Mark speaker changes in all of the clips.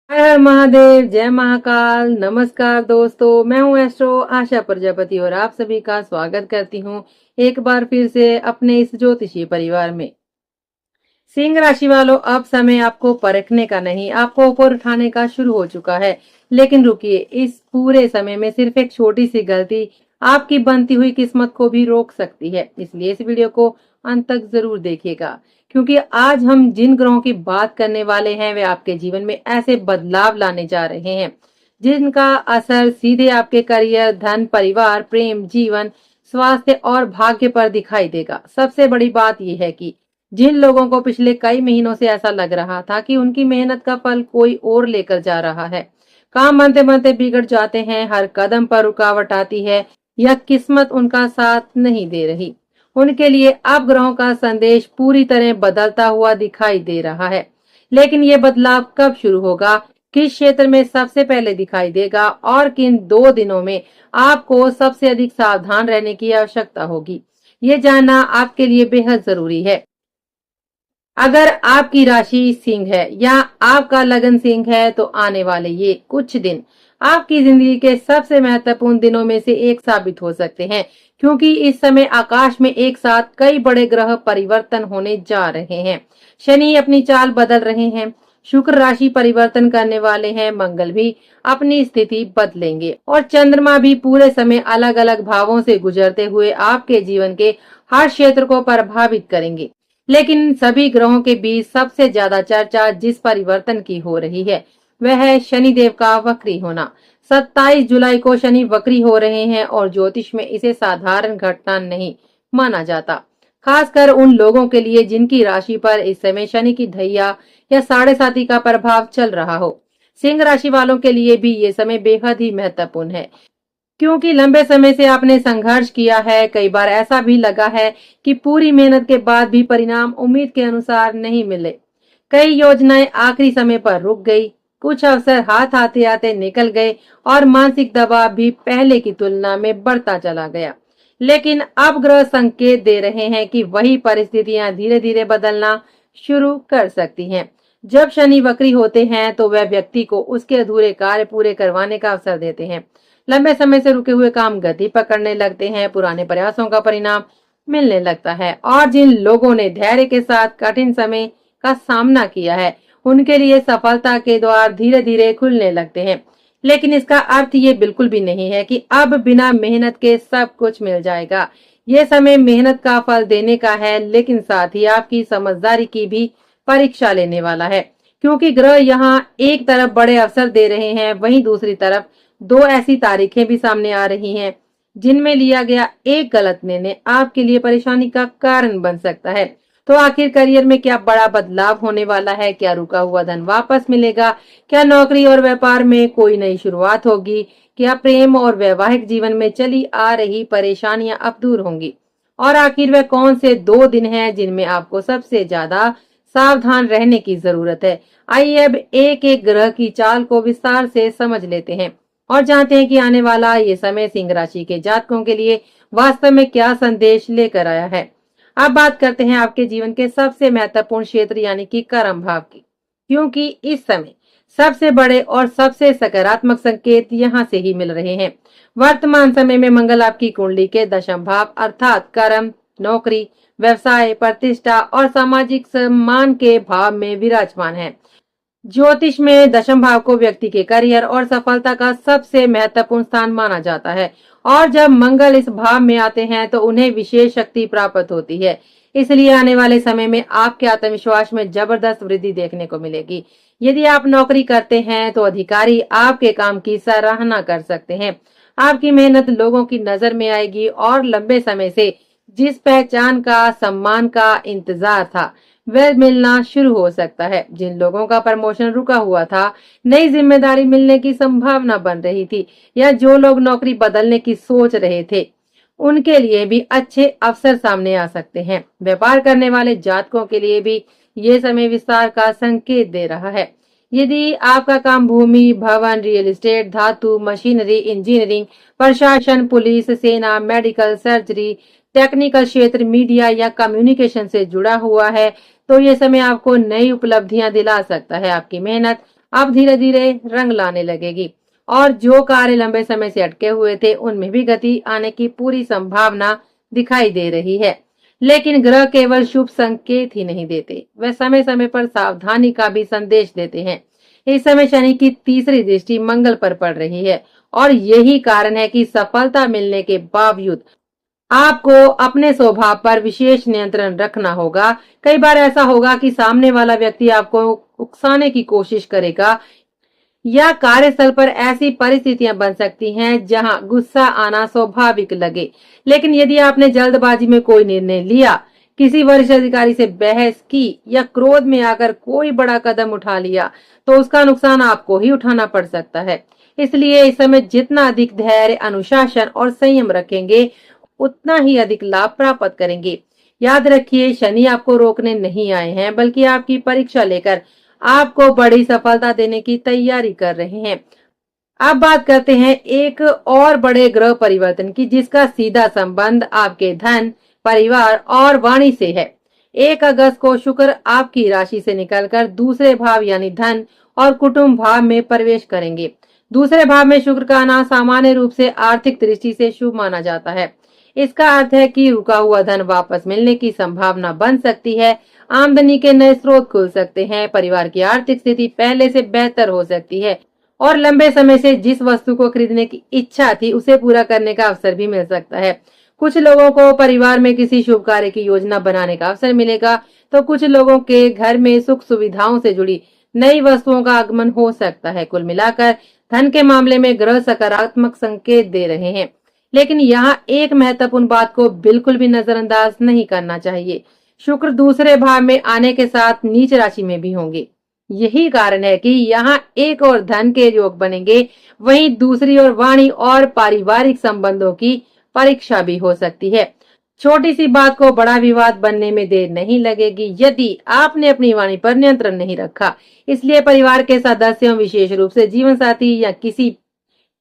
Speaker 1: हर हर महादेव, जय महाकाल। नमस्कार दोस्तों, मैं हूं एस्ट्रो आशा प्रजापति और आप सभी का स्वागत करती हूं एक बार फिर से अपने इस ज्योतिषीय परिवार में। सिंह राशि वालों, अब समय आपको परखने का नहीं, आपको ऊपर उठाने का शुरू हो चुका है। लेकिन रुकिए, इस पूरे समय में सिर्फ एक छोटी सी गलती आपकी बनती हुई किस्मत को भी रोक सकती है। इसलिए इस वीडियो को अंत तक जरूर देखिएगा, क्योंकि आज हम जिन ग्रहों की बात करने वाले हैं वे आपके जीवन में ऐसे बदलाव लाने जा रहे हैं जिनका असर सीधे आपके करियर, धन, परिवार, प्रेम, जीवन, स्वास्थ्य और भाग्य पर दिखाई देगा। सबसे बड़ी बात यह है कि जिन लोगों को पिछले कई महीनों से ऐसा लग रहा था कि उनकी मेहनत का फल कोई और लेकर जा रहा है, काम बनते बनते बिगड़ जाते हैं, हर कदम पर रुकावट आती है या किस्मत उनका साथ नहीं दे रही, उनके लिए अब ग्रहों का संदेश पूरी तरह बदलता हुआ दिखाई दे रहा है। लेकिन ये बदलाव कब शुरू होगा, किस क्षेत्र में सबसे पहले दिखाई देगा और किन 2 दिनों में आपको सबसे अधिक सावधान रहने की आवश्यकता होगी, ये जानना आपके लिए बेहद जरूरी है। अगर आपकी राशि सिंह है या आपका लगन सिंह है तो आने वाले ये कुछ दिन आपकी जिंदगी के सबसे महत्वपूर्ण दिनों में से एक साबित हो सकते हैं, क्योंकि इस समय आकाश में एक साथ कई बड़े ग्रह परिवर्तन होने जा रहे हैं। शनि अपनी चाल बदल रहे हैं, शुक्र राशि परिवर्तन करने वाले हैं, मंगल भी अपनी स्थिति बदलेंगे और चंद्रमा भी पूरे समय अलग अलग भावों से गुजरते हुए आपके जीवन के हर क्षेत्र को प्रभावित करेंगे। लेकिन सभी ग्रहों के बीच सबसे ज्यादा चर्चा जिस परिवर्तन की हो रही है वह है शनिदेव का वक्री होना। 27 जुलाई को शनि वक्री हो रहे हैं और ज्योतिष में इसे साधारण घटना नहीं माना जाता, खासकर उन लोगों के लिए जिनकी राशि पर इस समय शनि की ढैया या साढ़े साती का प्रभाव चल रहा हो। सिंह राशि वालों के लिए भी ये समय बेहद ही महत्वपूर्ण है, क्योंकि लंबे समय से आपने संघर्ष किया है। कई बार ऐसा भी लगा है कि पूरी मेहनत के बाद भी परिणाम उम्मीद के अनुसार नहीं मिले। कई योजनाएं आखिरी समय पर रुक गई, कुछ अवसर हाथ आते आते निकल गए और मानसिक दबाव भी पहले की तुलना में बढ़ता चला गया। लेकिन अब ग्रह संकेत दे रहे हैं कि वही परिस्थितियां धीरे धीरे बदलना शुरू कर सकती हैं। जब शनि वक्री होते हैं तो वह व्यक्ति को उसके अधूरे कार्य पूरे करवाने का अवसर देते हैं। लंबे समय से रुके हुए काम गति पकड़ने लगते हैं, पुराने प्रयासों का परिणाम मिलने लगता है और जिन लोगों ने धैर्य के साथ कठिन समय का सामना किया है उनके लिए सफलता के द्वार धीरे धीरे खुलने लगते हैं। लेकिन इसका अर्थ ये बिल्कुल भी नहीं है कि अब बिना मेहनत के सब कुछ मिल जाएगा। ये समय मेहनत का फल देने का है, लेकिन साथ ही आपकी समझदारी की भी परीक्षा लेने वाला है, क्योंकि ग्रह यहाँ एक तरफ बड़े अवसर दे रहे हैं, वहीं दूसरी तरफ 2 ऐसी तारीखें भी सामने आ रही हैं जिनमें लिया गया एक गलत निर्णय आपके लिए परेशानी का कारण बन सकता है। तो आखिर करियर में क्या बड़ा बदलाव होने वाला है? क्या रुका हुआ धन वापस मिलेगा? क्या नौकरी और व्यापार में कोई नई शुरुआत होगी? क्या प्रेम और वैवाहिक जीवन में चली आ रही परेशानियां अब दूर होंगी? और आखिर वह कौन से 2 दिन हैं जिनमें आपको सबसे ज्यादा सावधान रहने की जरूरत है? आइए अब एक एक ग्रह की चाल को विस्तार से समझ लेते हैं और जानते हैं कि आने वाला ये समय सिंह राशि के जातकों के लिए वास्तव में क्या संदेश लेकर आया है। अब बात करते हैं आपके जीवन के सबसे महत्वपूर्ण क्षेत्र यानी कि कर्म भाव की, क्योंकि इस समय सबसे बड़े और सबसे सकारात्मक संकेत यहाँ से ही मिल रहे हैं। वर्तमान समय में मंगल आपकी कुंडली के दशम भाव अर्थात कर्म, नौकरी, व्यवसाय, प्रतिष्ठा और सामाजिक सम्मान के भाव में विराजमान है। ज्योतिष में दशम भाव को व्यक्ति के करियर और सफलता का सबसे महत्वपूर्ण स्थान माना जाता है और जब मंगल इस भाव में आते हैं तो उन्हें विशेष शक्ति प्राप्त होती है। इसलिए आने वाले समय में आपके आत्मविश्वास में जबरदस्त वृद्धि देखने को मिलेगी। यदि आप नौकरी करते हैं तो अधिकारी आपके काम की सराहना कर सकते हैं। आपकी मेहनत लोगों की नजर में आएगी और लंबे समय से जिस पहचान का, सम्मान का इंतजार था वह मिलना शुरू हो सकता है। जिन लोगों का प्रमोशन रुका हुआ था, नई जिम्मेदारी मिलने की संभावना बन रही थी या जो लोग नौकरी बदलने की सोच रहे थे उनके लिए भी अच्छे अवसर सामने आ सकते हैं। व्यापार करने वाले जातकों के लिए भी ये समय विस्तार का संकेत दे रहा है। यदि आपका काम भूमि, भवन, रियल एस्टेट, धातु, मशीनरी, इंजीनियरिंग, प्रशासन, पुलिस, सेना, मेडिकल, सर्जरी, टेक्निकल क्षेत्र, मीडिया या कम्युनिकेशन से जुड़ा हुआ है तो ये समय आपको नई उपलब्धियां दिला सकता है। आपकी मेहनत अब धीरे धीरे रंग लाने लगेगी और जो कार्य लंबे समय से अटके हुए थे उनमें भी गति आने की पूरी संभावना दिखाई दे रही है। लेकिन ग्रह केवल शुभ संकेत ही नहीं देते, वे समय समय पर सावधानी का भी संदेश देते हैं। इस समय शनि की तीसरी दृष्टि मंगल पर पड़ रही है और यही कारण है कि सफलता मिलने के बावजूद आपको अपने स्वभाव पर विशेष नियंत्रण रखना होगा। कई बार ऐसा होगा कि सामने वाला व्यक्ति आपको उकसाने की कोशिश करेगा या कार्यस्थल पर ऐसी परिस्थितियां बन सकती हैं जहां गुस्सा आना स्वाभाविक लगे। लेकिन यदि आपने जल्दबाजी में कोई निर्णय लिया, किसी वरिष्ठ अधिकारी से बहस की या क्रोध में आकर कोई बड़ा कदम उठा लिया, तो उसका नुकसान आपको ही उठाना पड़ सकता है। इसलिए इस समय जितना अधिक धैर्य, अनुशासन और संयम रखेंगे, उतना ही अधिक लाभ प्राप्त करेंगे। याद रखिए, शनि आपको रोकने नहीं आए हैं, बल्कि आपकी परीक्षा लेकर आपको बड़ी सफलता देने की तैयारी कर रहे हैं। अब बात करते हैं एक और बड़े ग्रह परिवर्तन की, जिसका सीधा संबंध आपके धन, परिवार और वाणी से है। 1 अगस्त को शुक्र आपकी राशि से निकलकर दूसरे भाव यानी धन और कुटुंब भाव में प्रवेश करेंगे। दूसरे भाव में शुक्र का आना सामान्य रूप से आर्थिक दृष्टि से शुभ माना जाता है। इसका अर्थ है कि रुका हुआ धन वापस मिलने की संभावना बन सकती है, आमदनी के नए स्रोत खुल सकते हैं, परिवार की आर्थिक स्थिति पहले से बेहतर हो सकती है और लंबे समय से जिस वस्तु को खरीदने की इच्छा थी उसे पूरा करने का अवसर भी मिल सकता है। कुछ लोगों को परिवार में किसी शुभ कार्य की योजना बनाने का अवसर मिलेगा, तो कुछ लोगों के घर में सुख सुविधाओं से जुड़ी नई वस्तुओं का आगमन हो सकता है। कुल मिलाकर धन के मामले में ग्रह सकारात्मक संकेत दे रहे हैं। लेकिन यहाँ एक महत्वपूर्ण बात को बिल्कुल भी नजरअंदाज नहीं करना चाहिए। शुक्र दूसरे भाव में आने के साथ नीच राशि में भी होंगे। यही कारण है कि यहाँ एक और धन के योग बनेंगे, वहीं दूसरी ओर वाणी और पारिवारिक संबंधों की परीक्षा भी हो सकती है। छोटी सी बात को बड़ा विवाद बनने में देर नहीं लगेगी यदि आपने अपनी वाणी पर नियंत्रण नहीं रखा। इसलिए परिवार के सदस्यों, विशेष रूप से जीवन साथी या किसी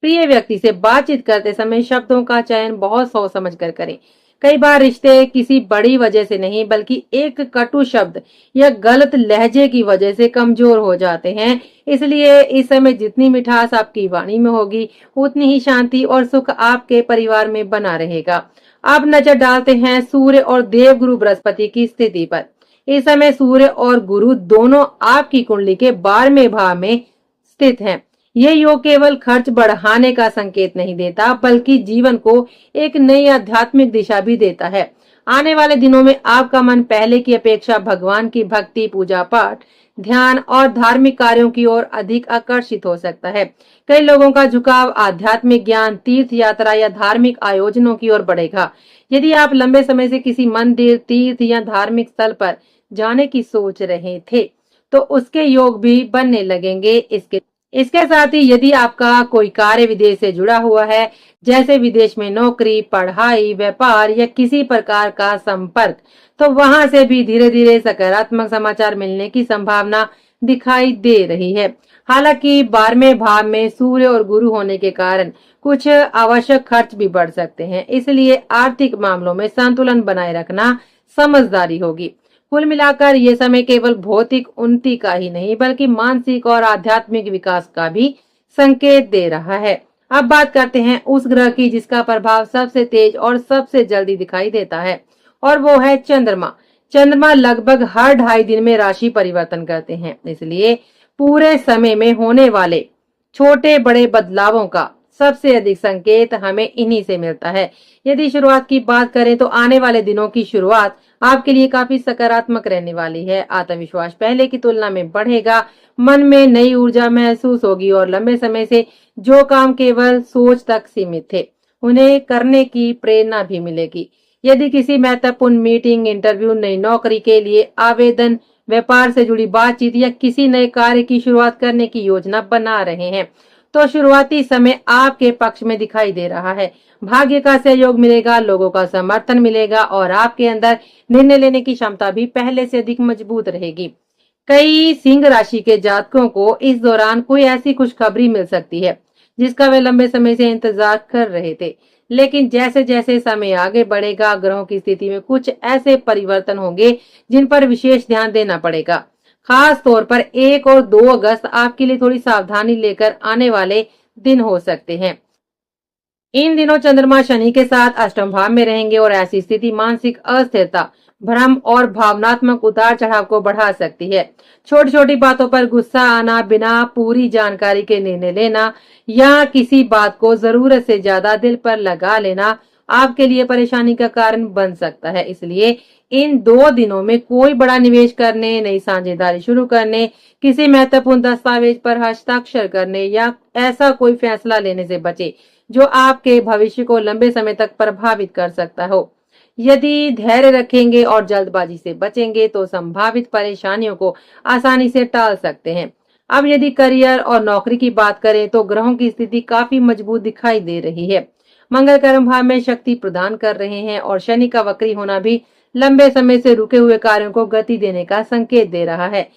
Speaker 1: प्रिय व्यक्ति से बातचीत करते समय शब्दों का चयन बहुत सोच समझ कर करें। कई बार रिश्ते किसी बड़ी वजह से नहीं, बल्कि एक कटु शब्द या गलत लहजे की वजह से कमजोर हो जाते हैं। इसलिए इस समय जितनी मिठास आपकी वाणी में होगी, उतनी ही शांति और सुख आपके परिवार में बना रहेगा। अब नजर डालते हैं सूर्य और देवगुरु बृहस्पति की स्थिति पर। इस समय सूर्य और गुरु दोनों आपकी कुंडली के 12वें भाव में स्थित हैं। यह योग केवल खर्च बढ़ाने का संकेत नहीं देता, बल्कि जीवन को एक नई आध्यात्मिक दिशा भी देता है। आने वाले दिनों में आपका मन पहले की अपेक्षा भगवान की भक्ति, पूजा पाठ, ध्यान और धार्मिक कार्यों की ओर अधिक आकर्षित हो सकता है। कई लोगों का झुकाव आध्यात्मिक ज्ञान, तीर्थ यात्रा या धार्मिक आयोजनों की ओर बढ़ेगा। यदि आप लंबे समय से किसी मंदिर, तीर्थ या धार्मिक स्थल पर जाने की सोच रहे थे, तो उसके योग भी बनने लगेंगे। इसके साथ ही यदि आपका कोई कार्य विदेश से जुड़ा हुआ है, जैसे विदेश में नौकरी, पढ़ाई, व्यापार या किसी प्रकार का संपर्क, तो वहां से भी धीरे धीरे सकारात्मक समाचार मिलने की संभावना दिखाई दे रही है। हालांकि 12वें भाव में सूर्य और गुरु होने के कारण कुछ आवश्यक खर्च भी बढ़ सकते हैं, इसलिए आर्थिक मामलों में संतुलन बनाए रखना समझदारी होगी। कुल मिलाकर ये समय केवल भौतिक उन्नति का ही नहीं, बल्कि मानसिक और आध्यात्मिक विकास का भी संकेत दे रहा है। अब बात करते हैं उस ग्रह की जिसका प्रभाव सबसे तेज और सबसे जल्दी दिखाई देता है, और वो है चंद्रमा। चंद्रमा लगभग हर 2.5 दिन में राशि परिवर्तन करते हैं, इसलिए पूरे समय में होने वाले छोटे बड़े बदलावों का सबसे अधिक संकेत हमें इन्हीं से मिलता है। यदि शुरुआत की बात करें तो आने वाले दिनों की शुरुआत आपके लिए काफी सकारात्मक रहने वाली है। आत्मविश्वास पहले की तुलना में बढ़ेगा, मन में नई ऊर्जा महसूस होगी और लंबे समय से जो काम केवल सोच तक सीमित थे, उन्हें करने की प्रेरणा भी मिलेगी। यदि किसी महत्वपूर्ण मीटिंग, इंटरव्यू, नई नौकरी के लिए आवेदन, व्यापार से जुड़ी बातचीत या किसी नए कार्य की शुरुआत करने की योजना बना रहे हैं, तो शुरुआती समय आपके पक्ष में दिखाई दे रहा है। भाग्य का सहयोग मिलेगा, लोगों का समर्थन मिलेगा और आपके अंदर निर्णय लेने की क्षमता भी पहले से अधिक मजबूत रहेगी। कई सिंह राशि के जातकों को इस दौरान कोई ऐसी खुशखबरी मिल सकती है जिसका वे लंबे समय से इंतजार कर रहे थे। लेकिन जैसे जैसे समय आगे बढ़ेगा, ग्रहों की स्थिति में कुछ ऐसे परिवर्तन होंगे जिन पर विशेष ध्यान देना पड़ेगा। खास तौर पर 1 और 2 अगस्त आपके लिए थोड़ी सावधानी लेकर आने वाले दिन हो सकते हैं। इन दिनों चंद्रमा शनि के साथ अष्टम भाव में रहेंगे और ऐसी स्थिति मानसिक अस्थिरता, भ्रम और भावनात्मक उतार चढ़ाव को बढ़ा सकती है। छोटी छोटी बातों पर गुस्सा आना, बिना पूरी जानकारी के निर्णय लेना या किसी बात को जरूरत से ज्यादा दिल पर लगा लेना आपके लिए परेशानी का कारण बन सकता है। इसलिए इन 2 दिनों में कोई बड़ा निवेश करने, नई साझेदारी शुरू करने, किसी महत्वपूर्ण दस्तावेज पर हस्ताक्षर करने या ऐसा कोई फैसला लेने से बचे जो आपके भविष्य को लंबे समय तक प्रभावित कर सकता हो। यदि धैर्य रखेंगे और जल्दबाजी से बचेंगे तो संभावित परेशानियों को आसानी से टाल सकते हैं। अब यदि करियर और नौकरी की बात करें तो ग्रहों की स्थिति काफी मजबूत दिखाई दे रही है। मंगल कर्म भाव में शक्ति प्रदान कर रहे हैं और शनि का वक्री होना भी लंबे समय से रुके हुए कार्यों को गति देने का संकेत दे रहा है।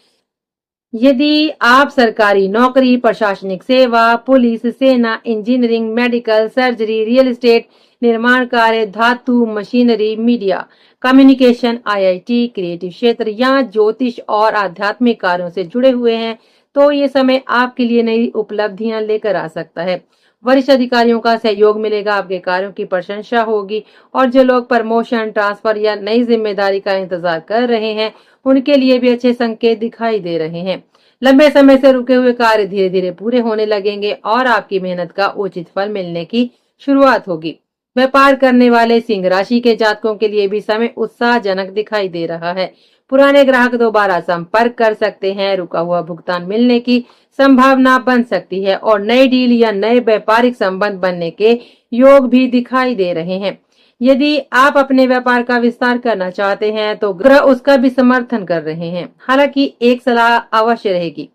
Speaker 1: यदि आप सरकारी नौकरी, प्रशासनिक सेवा, पुलिस, सेना, engineering, medical, surgery, real estate, निर्माण कार्य, धातु, machinery, media, communication, IIT, creative क्षेत्र या ज्योतिष और आध्यात्मिक कार्यों से जुड़े हुए हैं, तो ये समय आपके लिए नई उपलब्धियां लेकर आ सकता है। वरिष्ठ अधिकारियों का सहयोग मिलेगा, आपके कार्यों की प्रशंसा होगी और जो लोग प्रमोशन, ट्रांसफर या नई जिम्मेदारी का इंतजार कर रहे हैं, उनके लिए भी अच्छे संकेत दिखाई दे रहे हैं। लंबे समय से रुके हुए कार्य धीरे धीरे पूरे होने लगेंगे और आपकी मेहनत का उचित फल मिलने की शुरुआत होगी। व्यापार करने वाले सिंह राशि के जातकों के लिए भी समय उत्साहजनक दिखाई दे रहा है। पुराने ग्राहक दोबारा संपर्क कर सकते हैं, रुका हुआ भुगतान मिलने की संभावना बन सकती है और नई डील या नए व्यापारिक संबंध बनने के योग भी दिखाई दे रहे हैं। यदि आप अपने व्यापार का विस्तार करना चाहते हैं तो ग्रह उसका भी समर्थन कर रहे हैं। हालांकि एक सलाह अवश्य रहेगी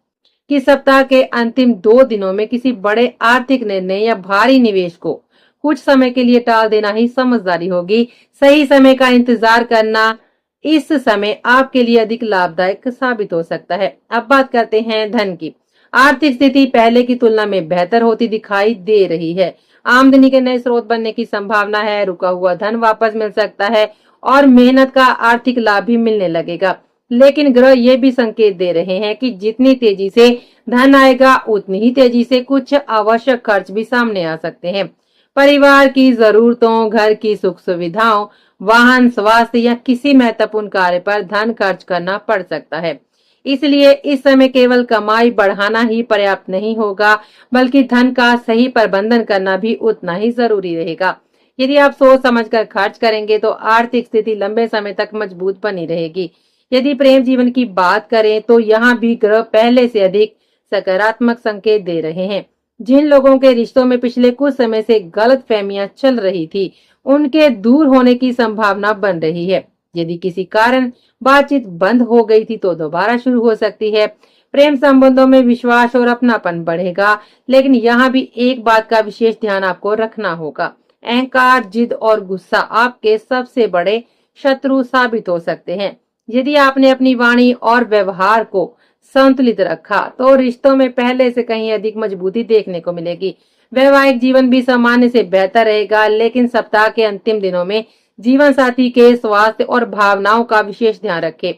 Speaker 1: कि सप्ताह के अंतिम 2 दिनों में किसी बड़े आर्थिक निर्णय या भारी निवेश को कुछ समय के लिए टाल देना ही समझदारी होगी। सही समय का इंतजार करना इस समय आपके लिए अधिक लाभदायक साबित हो सकता है। अब बात करते हैं धन की। आर्थिक स्थिति पहले की तुलना में बेहतर होती दिखाई दे रही है। आमदनी के नए स्रोत बनने की संभावना है, रुका हुआ धन वापस मिल सकता है और मेहनत का आर्थिक लाभ भी मिलने लगेगा। लेकिन ग्रह ये भी संकेत दे रहे हैं कि जितनी तेजी से धन आएगा उतनी ही तेजी से कुछ आवश्यक खर्च भी सामने आ सकते हैं। परिवार की जरूरतों, घर की सुख सुविधाओं, वाहन, स्वास्थ्य या किसी महत्वपूर्ण कार्य पर धन खर्च करना पड़ सकता है। इसलिए इस समय केवल कमाई बढ़ाना ही पर्याप्त नहीं होगा, बल्कि धन का सही प्रबंधन करना भी उतना ही जरूरी रहेगा। यदि आप सोच समझकर खर्च करेंगे तो आर्थिक स्थिति लंबे समय तक मजबूत बनी रहेगी। यदि प्रेम जीवन की बात करें तो यहाँ भी ग्रह पहले से अधिक सकारात्मक संकेत दे रहे हैं। जिन लोगों के रिश्तों में पिछले कुछ समय से गलतफहमियां चल रही थी, उनके दूर होने की संभावना बन रही है। यदि किसी कारण बातचीत बंद हो गई थी तो दोबारा शुरू हो सकती है। प्रेम संबंधों में विश्वास और अपनापन बढ़ेगा, लेकिन यहाँ भी एक बात का विशेष ध्यान आपको रखना होगा। अहंकार, जिद और गुस्सा आपके सबसे बड़े शत्रु साबित हो सकते हैं। यदि आपने अपनी वाणी और व्यवहार को संतुलित रखा तो रिश्तों में पहले से कहीं अधिक मजबूती देखने को मिलेगी। वैवाहिक जीवन भी सामान्य से बेहतर रहेगा, लेकिन सप्ताह के अंतिम दिनों में जीवन साथी के स्वास्थ्य और भावनाओं का विशेष ध्यान रखें।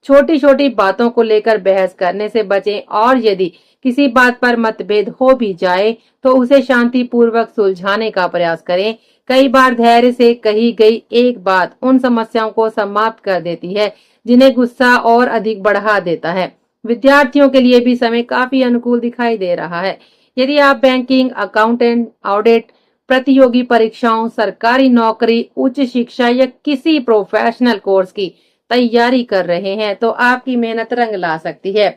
Speaker 1: छोटी छोटी बातों को लेकर बहस करने से बचें और यदि किसी बात पर मतभेद हो भी जाए तो उसे शांतिपूर्वक सुलझाने का प्रयास करें। कई बार धैर्य से कही गई एक बात उन समस्याओं को समाप्त कर देती है जिन्हें गुस्सा और अधिक बढ़ा देता है। विद्यार्थियों के लिए भी समय काफी अनुकूल दिखाई दे रहा है। यदि आप बैंकिंग, अकाउंटेंट, ऑडिट, प्रतियोगी परीक्षाओं, सरकारी नौकरी, उच्च शिक्षा या किसी प्रोफेशनल कोर्स की तैयारी कर रहे हैं तो आपकी मेहनत रंग ला सकती है।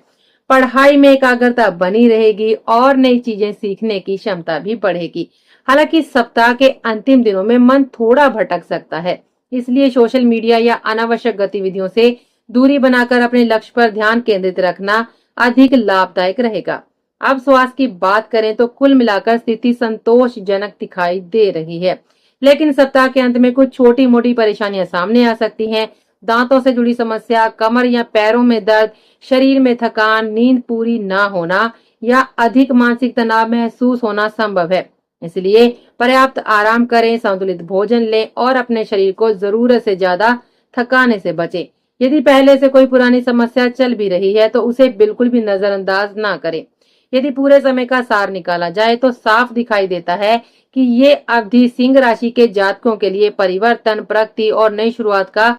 Speaker 1: पढ़ाई में एकाग्रता बनी रहेगी और नई चीजें सीखने की क्षमता भी बढ़ेगी। हालांकि सप्ताह के अंतिम दिनों में मन थोड़ा भटक सकता है, इसलिए सोशल मीडिया या अनावश्यक गतिविधियों से दूरी बनाकर अपने लक्ष्य पर ध्यान केंद्रित रखना अधिक लाभदायक रहेगा। अब स्वास्थ्य की बात करें तो कुल मिलाकर स्थिति संतोषजनक दिखाई दे रही है, लेकिन सप्ताह के अंत में कुछ छोटी मोटी परेशानियां सामने आ सकती हैं। दांतों से जुड़ी समस्या, कमर या पैरों में दर्द, शरीर में थकान, नींद पूरी ना होना या अधिक मानसिक तनाव महसूस होना संभव है। इसलिए पर्याप्त आराम करें, संतुलित भोजन लें और अपने शरीर को जरूरत से ज्यादा थकाने से बचें। यदि पहले से कोई पुरानी समस्या चल भी रही है तो उसे बिल्कुल भी नजरअंदाज ना करें। यदि पूरे समय का सार निकाला जाए तो साफ दिखाई देता है कि ये अवधि सिंह राशि के जातकों के लिए परिवर्तन, प्रगति और नई शुरुआत का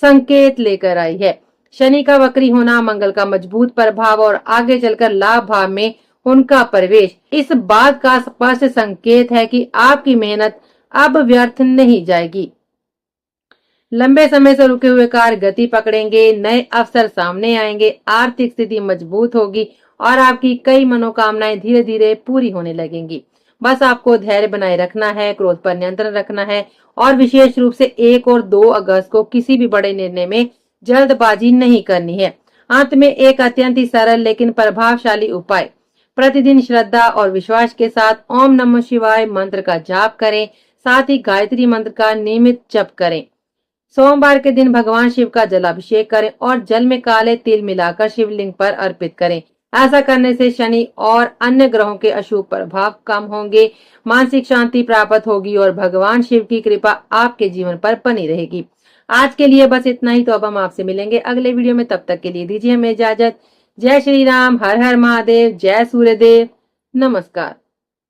Speaker 1: संकेत लेकर आई है। शनि का वक्री होना, मंगल का मजबूत प्रभाव और आगे चलकर लाभ भाव में उनका प्रवेश इस बात का स्पष्ट संकेत है कि आपकी मेहनत अब व्यर्थ नहीं जाएगी। लंबे समय से रुके हुए कार्य गति पकड़ेंगे, नए अवसर सामने आएंगे, आर्थिक स्थिति मजबूत होगी और आपकी कई मनोकामनाएं धीरे धीरे पूरी होने लगेंगी। बस आपको धैर्य बनाए रखना है, क्रोध पर नियंत्रण रखना है और विशेष रूप से 1 और 2 अगस्त को किसी भी बड़े निर्णय में जल्दबाजी नहीं करनी है। अंत में एक अत्यंत ही सरल लेकिन प्रभावशाली उपाय, प्रतिदिन श्रद्धा और विश्वास के साथ ओम नमः शिवाय मंत्र का जाप करें। साथ ही गायत्री मंत्र का नियमित जप करें। सोमवार के दिन भगवान शिव का जलाभिषेक करें और जल में काले तिल मिलाकर शिवलिंग पर अर्पित करें। ऐसा करने से शनि और अन्य ग्रहों के अशुभ प्रभाव कम होंगे, मानसिक शांति प्राप्त होगी और भगवान शिव की कृपा आपके जीवन पर बनी रहेगी। आज के लिए बस इतना ही। तो अब हम आपसे मिलेंगे अगले वीडियो में, तब तक के लिए दीजिए हमें इजाजत। जय श्री राम, हर हर महादेव, जय सूर्यदेव, नमस्कार।